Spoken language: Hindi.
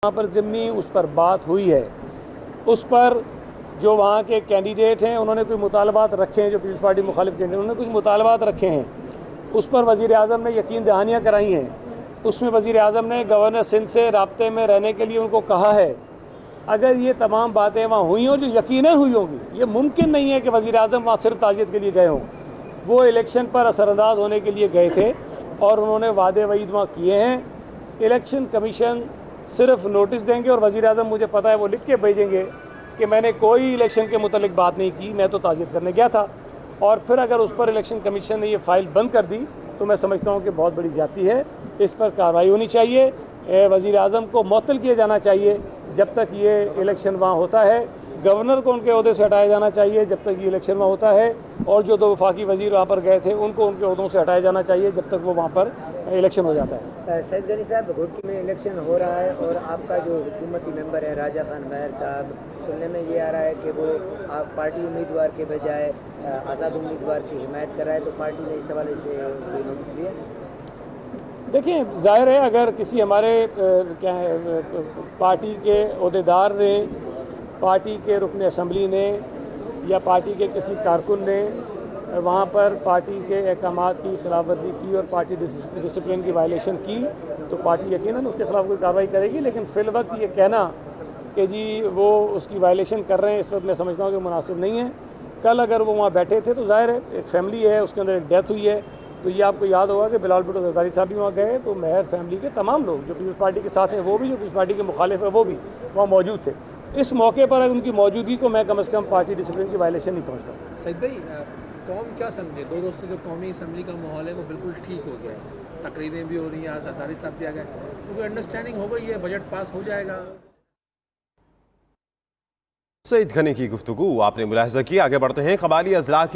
वहाँ पर ज़िमनी उस पर बात हुई है, उस पर जो वहाँ के कैंडिडेट हैं उन्होंने कोई मुतालबात रखे हैं, जो पीपल्स पार्टी मुखालिफ कैंडिडेट उन्होंने कुछ मुतालबात रखे हैं, उस पर वज़ीर आज़म ने यकीन दहानियाँ कराई हैं। उसमें वज़ीर आज़म ने गवर्नर सिंध से राब्ते में रहने के लिए उनको कहा है। अगर ये तमाम बातें वहाँ हुई हों, जो यकीनन हुई होंगी, ये मुमकिन नहीं है कि वज़ीर आज़म वहाँ सिर्फ ताज़ियत के लिए गए हों। वो इलेक्शन पर असरअंदाज होने के लिए गए थे और उन्होंने वादे वईद वहाँ किए हैं। इलेक्शन कमीशन सिर्फ नोटिस देंगे और वज़ीर आज़म, मुझे पता है, वो लिख के भेजेंगे कि मैंने कोई इलेक्शन के मुतल्लिक बात नहीं की, मैं तो ताज़ियत करने गया था। और फिर अगर उस पर इलेक्शन कमीशन ने ये फ़ाइल बंद कर दी तो मैं समझता हूँ कि बहुत बड़ी ज़्यादती है। इस पर कार्रवाई होनी चाहिए। वज़ीर आज़म को मुअत्तल किया जाना चाहिए जब तक ये इलेक्शन वहाँ होता है। गवर्नर को उनके ओहदे से हटाया जाना चाहिए जब तक ये इलेक्शन वहाँ होता है। और जो 2 वफाकी वज़ीर वहाँ पर गए थे उनको उनके ओहदों से हटाया जाना चाहिए जब तक वो वहाँ पर इलेक्शन हो जाता है। सैयद गनी साहब, घोटकी में इलेक्शन हो रहा है और आपका जो हुकूमती मेंबर है राजा खान महर साहब, सुनने में ये आ रहा है कि वो आप पार्टी उम्मीदवार के बजाय आज़ाद उम्मीदवार की हिमायत कर रहा है, तो पार्टी ने इस हवाले से कोई नोटिस लिया? देखिए, ज़ाहिर है अगर किसी हमारे क्या है पार्टी के ओहदेदार ने, पार्टी के रुकन असम्बली ने या पार्टी के किसी कारकुन ने वहाँ पर पार्टी के अहकामात की खिलाफ वर्जी की और पार्टी डिसिप्लिन की वायलेशन की तो पार्टी यकीनन उसके खिलाफ कोई कार्रवाई करेगी। लेकिन फिल वक्त ये कहना कि जी वो उसकी वायलेशन कर रहे हैं, इस वक्त मैं समझता हूँ कि मुनासिब नहीं है। कल अगर वो वहाँ बैठे थे तो ज़ाहिर है एक फैमिली है, उसके अंदर एक डेथ हुई है, तो ये आपको याद होगा कि बिलाल भुट्टो ज़रदारी साहब भी वहाँ गए, तो मेहर फैमिली के तमाम लोग जो पीपल्स पार्टी के साथ हैं वो भी, जो पीपल्स पार्टी के मुखालिफ है वो भी वहाँ मौजूद थे। इस मौके पर उनकी मौजूदगी को मैं कम से कम पार्टी डिसिप्लिन की वायलेशन नहीं समझता। सईद भाई, कौम क्या समझे, 2 रोज़ से जो कौमी असम्बली का माहौल है वो बिल्कुल ठीक हो गया है, तकरीरें भी हो रही हैं, आज ज़रदारी साहब भी आ गए, तो कोई अंडरस्टैंडिंग हो गई है, बजट पास हो जाएगा। सईद गनी की गुफ्तगू आपने मुलाहिजा की। आगे बढ़ते हैं। कबायली अज़ला